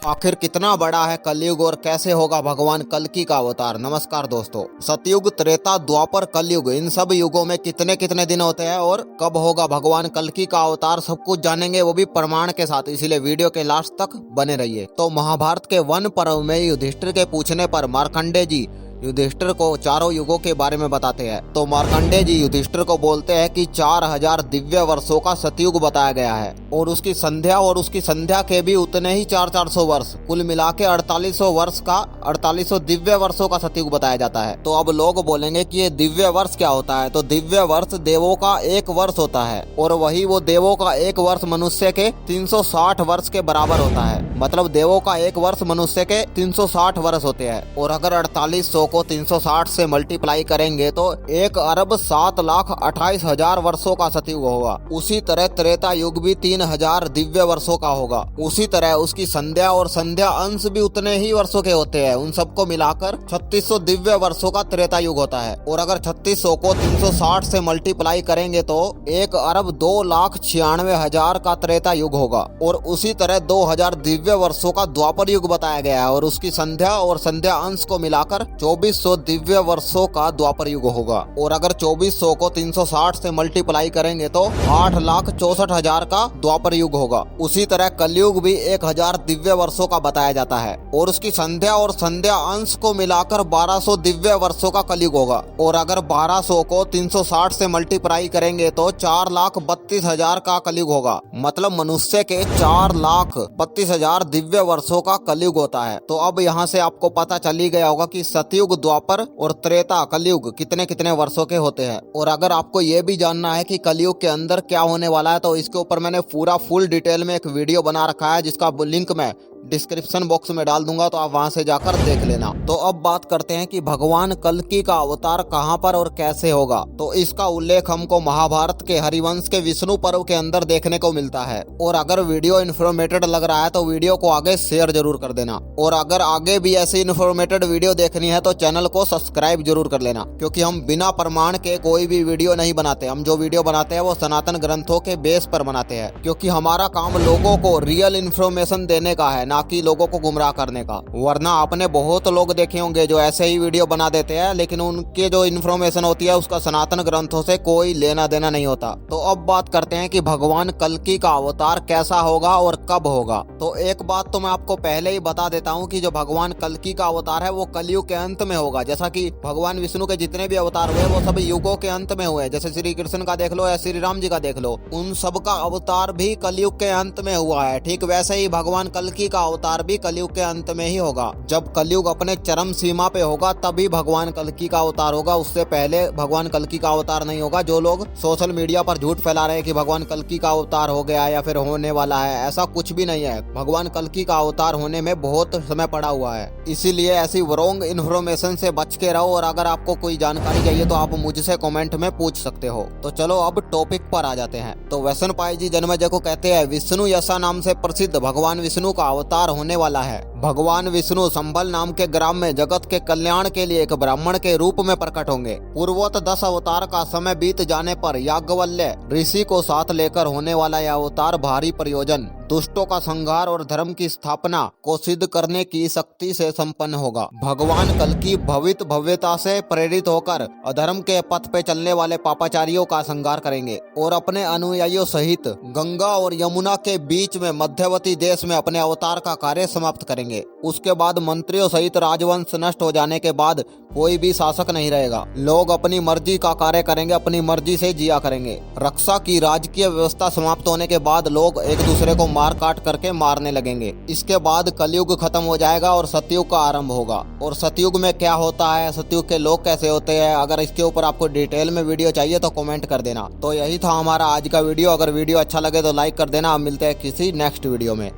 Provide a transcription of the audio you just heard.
आखिर कितना बड़ा है कलयुग और कैसे होगा भगवान कल्कि का अवतार। नमस्कार दोस्तों, सतयुग, त्रेता, द्वापर, कलयुग, इन सब युगों में कितने कितने दिन होते हैं और कब होगा भगवान कल्कि का अवतार, सब कुछ जानेंगे, वो भी प्रमाण के साथ। इसीलिए वीडियो के लास्ट तक बने रहिए। तो महाभारत के वन पर्व में युधिष्ठिर के पूछने पर मार्कंडेय जी युधिष्ठिर को चारों युगों के बारे में बताते हैं। तो मार्कंडेय जी युधिष्ठिर को बोलते हैं कि 4000 दिव्य वर्षों का सतयुग बताया गया है और उसकी संध्या के भी उतने ही 400 वर्ष, कुल मिला के 4800 वर्ष का 4800 दिव्य वर्षों का सतयुग बताया जाता है। तो अब लोग बोलेंगे कि ये दिव्य वर्ष क्या होता है। तो दिव्य वर्ष देवों का एक वर्ष होता है और वही वो देवों का एक वर्ष मनुष्य के 360 वर्ष के बराबर होता है। मतलब देवों का एक वर्ष मनुष्य के 360 वर्ष होते हैं। और अगर 4800 को 360 से मल्टीप्लाई करेंगे तो 1,07,28,000 वर्षों का सतयुग होगा। उसी तरह त्रेता युग भी 3000 दिव्य वर्षों का होगा। उसी तरह उसकी संध्या और संध्या अंश भी उतने ही वर्षों के होते हैं। उन सबको मिलाकर 3600 दिव्य वर्षों का त्रेता युग होता है। और अगर 3600 को 360 से मल्टीप्लाई करेंगे तो 1,02,96,000 का त्रेता युग होगा। और उसी तरह 2000 दिव्य वर्षों का द्वापर युग बताया गया है और उसकी संध्या और संध्या अंश को मिलाकर 2400 दिव्य वर्षों का द्वापर युग होगा। और अगर 2400 को 360 से मल्टीप्लाई करेंगे तो 8,64,000 का द्वापर युग होगा। उसी तरह कलयुग भी 1000 दिव्य वर्षों का बताया जाता है और उसकी संध्या और संध्या अंश को मिलाकर 1200 दिव्य वर्षों का कलयुग होगा। और अगर 1200 को 360 से मल्टीप्लाई करेंगे तो 4,32,000 का कलयुग होगा। मतलब मनुष्य के 4,32,000 दिव्य वर्षों का कलयुग होता है। तो अब यहाँ से आपको पता चल ही गया होगा कि सतयुग, द्वापर और त्रेता, कलयुग कितने कितने वर्षों के होते हैं। और अगर आपको ये भी जानना है कि कलयुग के अंदर क्या होने वाला है तो इसके ऊपर मैंने पूरा फुल डिटेल में एक वीडियो बना रखा है जिसका लिंक मैं डिस्क्रिप्शन बॉक्स में डाल दूंगा, तो आप वहां से जाकर देख लेना। तो अब बात करते हैं कि भगवान कल्कि का अवतार कहां पर और कैसे होगा। तो इसका उल्लेख हमको महाभारत के हरिवंश के विष्णु पर्व के अंदर देखने को मिलता है। और अगर वीडियो इन्फॉर्मेटेड लग रहा है तो वीडियो को आगे शेयर जरूर कर देना। और अगर आगे भी ऐसी इन्फॉर्मेटेड वीडियो देखनी है तो चैनल को सब्सक्राइब जरूर कर लेना, क्योंकि हम बिना प्रमाण के कोई भी वीडियो नहीं बनाते। हम जो वीडियो बनाते हैं वो सनातन ग्रंथों के बेस पर बनाते हैं, क्योंकि हमारा काम लोगों को रियल इन्फॉर्मेशन देने का है, ना कि लोगों को गुमराह करने का। वरना आपने बहुत लोग देखे होंगे जो ऐसे ही वीडियो बना देते हैं, लेकिन उनके जो इन्फॉर्मेशन होती है उसका सनातन ग्रंथों से कोई लेना देना नहीं होता। तो अब बात करते हैं कि भगवान कल्कि का अवतार कैसा होगा और कब होगा। तो एक बात तो मैं आपको पहले ही बता देता हूँ कि जो भगवान कल्कि का अवतार है वो कलयुग के अंत में होगा। जैसा कि भगवान विष्णु के जितने भी अवतार हुए वो सब युगों के अंत में हुए। जैसे श्री कृष्ण का देख लो या श्री राम जी का देख लो, उन सब का अवतार भी कलयुग के अंत में हुआ है। ठीक वैसे ही भगवान कल्कि का अवतार भी कलयुग के अंत में ही होगा। जब कलयुग अपने चरम सीमा पे होगा तभी भगवान कल्कि का अवतार होगा। उससे पहले भगवान कल्कि का अवतार नहीं होगा। जो लोग सोशल मीडिया पर झूठ फैला रहे हैं कि भगवान कल्कि का अवतार हो गया या फिर होने वाला है, ऐसा कुछ भी नहीं है। भगवान कल्कि का अवतार होने में बहुत समय पड़ा हुआ है। इसीलिए ऐसी रॉन्ग इन्फॉर्मेशन से बच के रहो। और अगर आपको कोई जानकारी चाहिए तो आप मुझसे कमेंट में पूछ सकते हो। तो चलो अब टॉपिक पर आ जाते हैं। तो वैशनपायन जी जन्मेजय को कहते हैं विष्णु यशा नाम से प्रसिद्ध भगवान विष्णु का अवतार होने वाला है। भगवान विष्णु संबल नाम के ग्राम में जगत के कल्याण के लिए एक ब्राह्मण के रूप में प्रकट होंगे। पूर्वोक्त 10 अवतार का समय बीत जाने पर याज्ञवल्क्य ऋषि को साथ लेकर होने वाला यह अवतार भारी प्रयोजन, दुष्टों का संहार और धर्म की स्थापना को सिद्ध करने की शक्ति से संपन्न होगा। भगवान कल्कि भव्यता से प्रेरित होकर अधर्म के पथ पे चलने वाले पापाचारियों का संहार करेंगे और अपने अनुयायियों सहित गंगा और यमुना के बीच में मध्यवर्ती देश में अपने अवतार का कार्य समाप्त करेंगे। उसके बाद मंत्रियों सहित राजवंश नष्ट हो जाने के बाद कोई भी शासक नहीं रहेगा। लोग अपनी मर्जी का कार्य करेंगे, अपनी मर्जी से जिया करेंगे। रक्षा की राजकीय व्यवस्था समाप्त होने के बाद लोग एक दूसरे को मार काट करके मारने लगेंगे। इसके बाद कलयुग खत्म हो जाएगा और सतयुग का आरंभ होगा। और सतयुग में क्या होता है, सतयुग के लोग कैसे होते हैं, अगर इसके ऊपर आपको डिटेल में वीडियो चाहिए तो कमेंट कर देना। तो यही था हमारा आज का वीडियो। अगर वीडियो अच्छा लगे तो लाइक कर देना। मिलते हैं किसी नेक्स्ट वीडियो में।